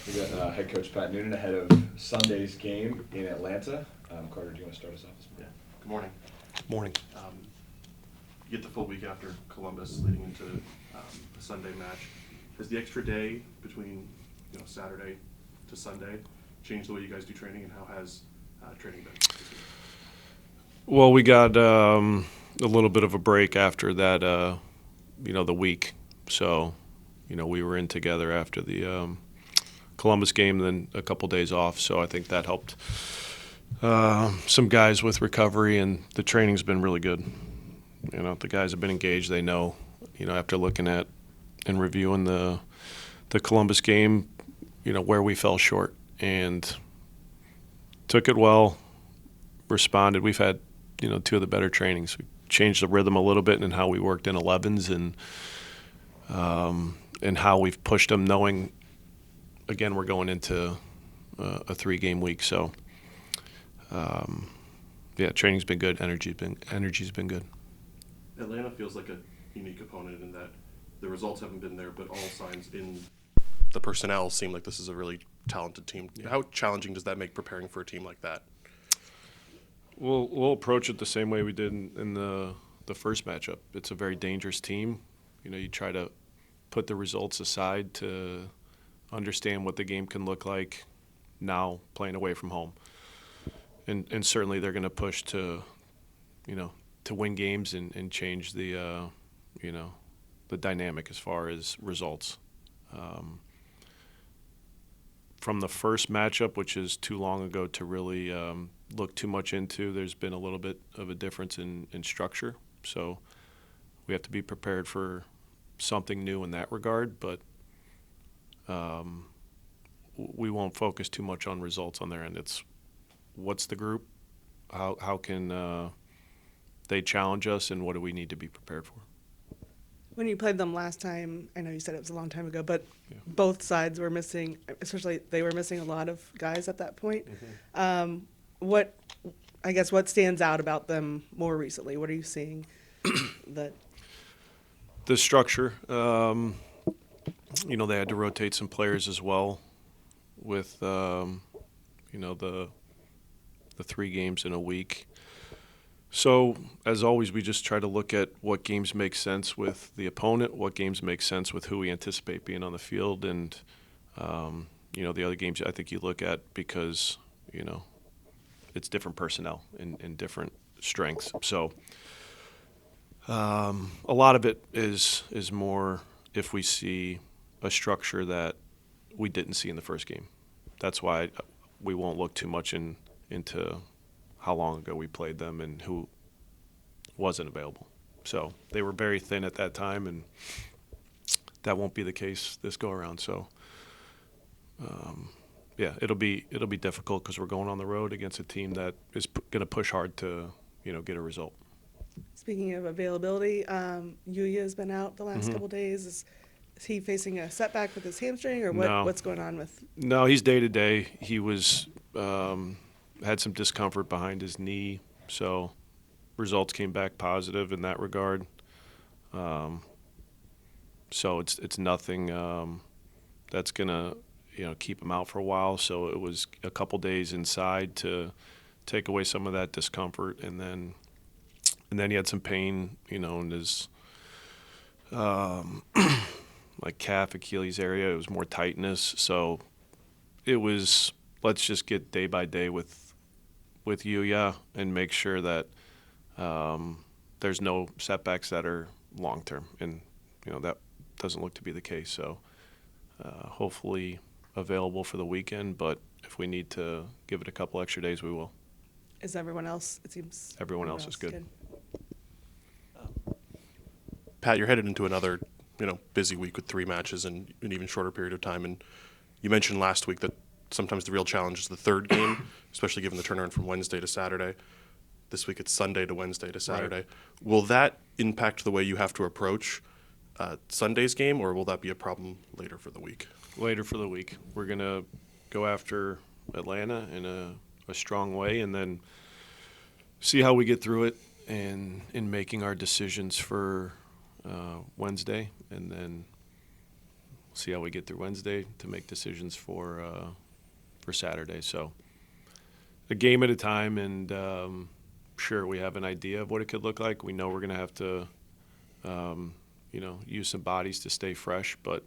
We got head coach Pat Noonan ahead of Sunday's game in Atlanta. Carter, do you want to start us off this Yeah. morning? Good morning. Morning. You get the full week after Columbus leading into a Sunday match. Has the extra day between Saturday to Sunday changed the way you guys do training, and how has training been this week? Well, we got a little bit of a break after that, the week. So, we were in together after the Columbus game, then a couple days off. So I think that helped some guys with recovery, and the training's been really good. The guys have been engaged. They know, after looking at and reviewing the Columbus game, where we fell short, and took it well, responded. We've had, two of the better trainings. We changed the rhythm a little bit in how we worked in 11s and how we've pushed them, knowing, again, we're going into a 3-game week. So, training's been good. Energy's been good. Atlanta feels like a unique opponent in that the results haven't been there, but all signs in the personnel seem like this is a really talented team. Yeah. How challenging does that make preparing for a team like that? We'll approach it the same way we did in the first matchup. It's a very dangerous team. You try to put the results aside to understand what the game can look like now playing away from home. And certainly they're going to push to win games and change the dynamic as far as results. From the first matchup, which is too long ago to really look too much into, there's been a little bit of a difference in structure. So we have to be prepared for something new in that regard, but we won't focus too much on results on their end. It's what's the group, how can they challenge us, and what do we need to be prepared for. When you played them last time, I know you said it was a long time ago, but Yeah. both sides were missing, especially they were missing a lot of guys at that point. What stands out about them more recently? What are you seeing that? The structure, they had to rotate some players as well with, the 3 games in a week. So, as always, we just try to look at what games make sense with the opponent, what games make sense with who we anticipate being on the field, and, the other games I think you look at because, it's different personnel and different strengths. So, a lot of it is more if we see a structure that we didn't see in the first game. That's why we won't look too much into how long ago we played them and who wasn't available. So they were very thin at that time, and that won't be the case this go around. So, it'll be difficult because we're going on the road against a team that is going to push hard to get a result. Speaking of availability, Yuya has been out the last couple days. Is he facing a setback with his hamstring, or No. what's going on with? No, he's day to day. He was had some discomfort behind his knee, so results came back positive in that regard. So it's nothing that's gonna keep him out for a while. So it was a couple days inside to take away some of that discomfort, and then he had some pain, in his like calf, Achilles area. It was more tightness, so it was let's just get day by day with Yuya and make sure that there's no setbacks that are long term, and that doesn't look to be the case. So hopefully available for the weekend, but if we need to give it a couple extra days, we will. Is everyone else? It seems Everyone else is good. Pat, you're headed into another busy week with 3 matches in an even shorter period of time, and you mentioned last week that sometimes the real challenge is the third game, especially given the turnaround from Wednesday to Saturday. This week it's Sunday to Wednesday to Saturday. Right. Will that impact the way you have to approach Sunday's game, or will that be a problem later for the week? Later for the week. We're going to go after Atlanta in a strong way, and then see how we get through it and in making our decisions for Wednesday, and then see how we get through Wednesday to make decisions for Saturday. So a game at a time, and sure, we have an idea of what it could look like. We know we're going to have to, use some bodies to stay fresh, but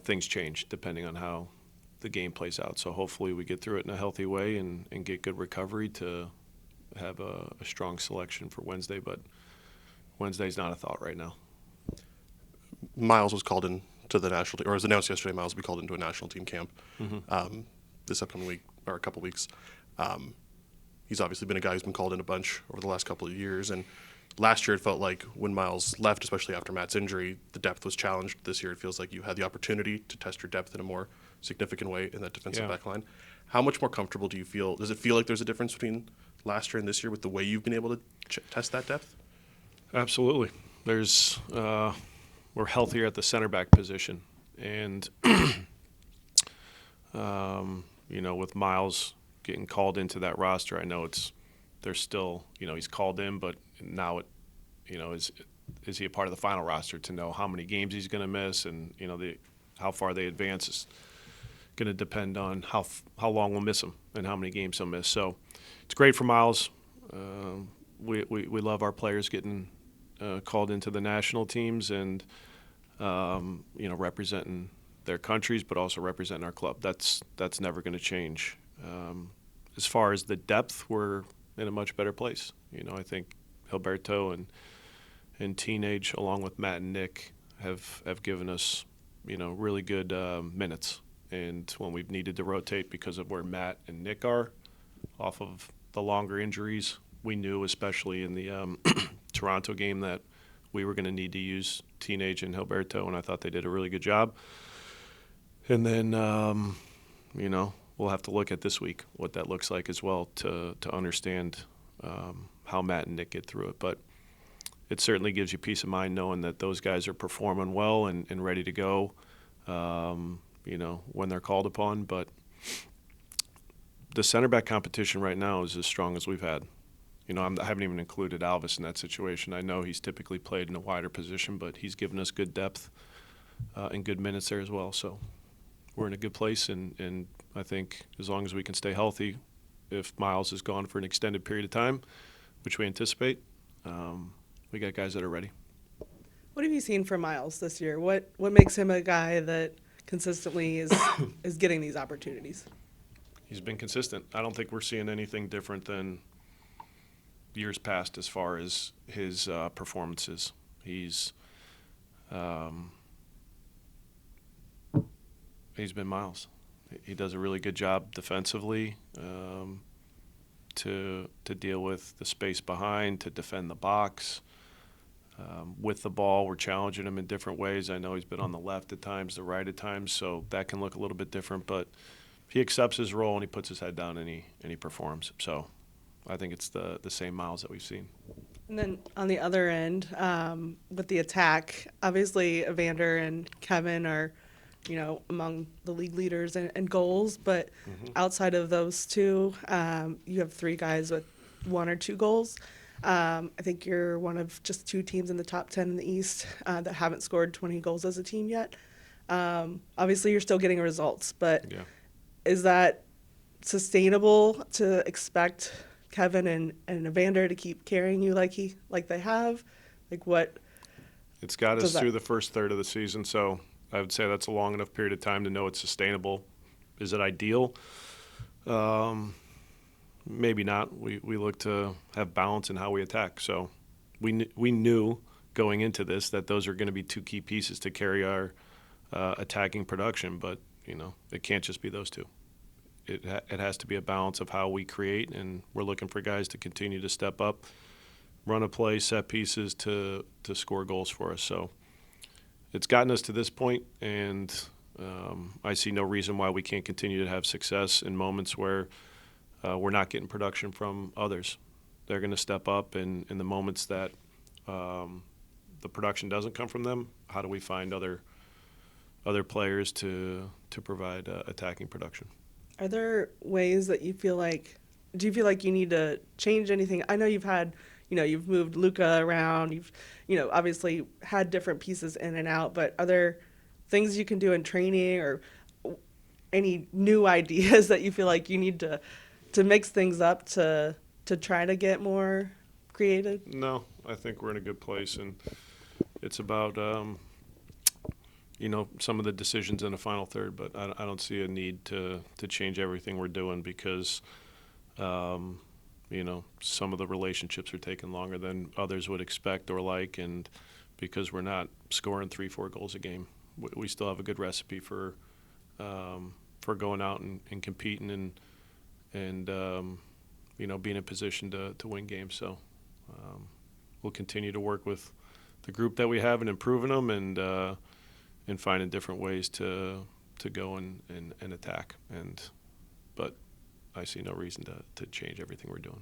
things change depending on how the game plays out. So hopefully we get through it in a healthy way and get good recovery to have a strong selection for Wednesday. But Wednesday's not a thought right now. Miles was called in to the national team, or as announced yesterday, Miles will be called into a national team camp this upcoming week or a couple weeks. He's obviously been a guy who's been called in a bunch over the last couple of years, and last year it felt like when Miles left, especially after Matt's injury, the depth was challenged. This year it feels like you had the opportunity to test your depth in a more significant way in that defensive back line. How much more comfortable do you feel? Does it feel like there's a difference between last year and this year with the way you've been able to test that depth? Absolutely. There's we're healthier at the center back position, and with Miles getting called into that roster, I know there's still he's called in, but now is he a part of the final roster to know how many games he's going to miss, and how far they advance is going to depend on how long we'll miss him and how many games he'll miss. So it's great for Miles. We love our players getting called into the national teams and representing their countries, but also representing our club. That's never going to change. As far as the depth, we're in a much better place. I think Gilberto and Teenage, along with Matt and Nick, have given us really good minutes. And when we've needed to rotate because of where Matt and Nick are off of the longer injuries, we knew, especially in the Toronto game, that we were going to need to use Teenage and Gilberto, and I thought they did a really good job. And then, we'll have to look at this week what that looks like as well to understand how Matt and Nick get through it. But it certainly gives you peace of mind knowing that those guys are performing well and ready to go, when they're called upon. But the center back competition right now is as strong as we've had. I haven't even included Alvis in that situation. I know he's typically played in a wider position, but he's given us good depth and good minutes there as well. So we're in a good place, and I think as long as we can stay healthy, if Miles is gone for an extended period of time, which we anticipate, we got guys that are ready. What have you seen from Miles this year? What makes him a guy that consistently is getting these opportunities? He's been consistent. I don't think we're seeing anything different than years past as far as his performances. He's been Miles. He does a really good job defensively to deal with the space behind, to defend the box. With the ball, we're challenging him in different ways. I know he's been on the left at times, the right at times, so that can look a little bit different. But he accepts his role and he puts his head down and he performs. So I think it's the same Miles that we've seen. And then on the other end, with the attack, obviously Evander and Kevin are, among the league leaders in goals. But outside of those two, you have three guys with 1 or 2 goals. I think you're one of just 2 teams in the top 10 in the East that haven't scored 20 goals as a team yet. Obviously, you're still getting results, but is that sustainable to expect Kevin and Evander to keep carrying you like they have? Like what? It's got us through the first third of the season, so I would say that's a long enough period of time to know it's sustainable. Is it ideal? Maybe not. We look to have balance in how we attack. So we knew going into this that those are going to be 2 key pieces to carry our attacking production. But it can't just be those 2. It has to be a balance of how we create, and we're looking for guys to continue to step up, run a play, set pieces to score goals for us. So it's gotten us to this point, and I see no reason why we can't continue to have success in moments where we're not getting production from others. They're going to step up, and in the moments that the production doesn't come from them, how do we find other players to provide attacking production? Are there ways that you feel like, do you feel like you need to change anything? I know you've had, you've moved Luca around, you've, obviously had different pieces in and out, but are there things you can do in training or any new ideas that you feel like you need to mix things up to try to get more creative? No, I think we're in a good place, and it's about some of the decisions in the final third. But I don't see a need to change everything we're doing because some of the relationships are taking longer than others would expect or like, and because we're not scoring 3-4 goals a game, we still have a good recipe for going out and competing and being in a position to win games. So we'll continue to work with the group that we have and improving them and finding different ways to go and attack. But I see no reason to change everything we're doing.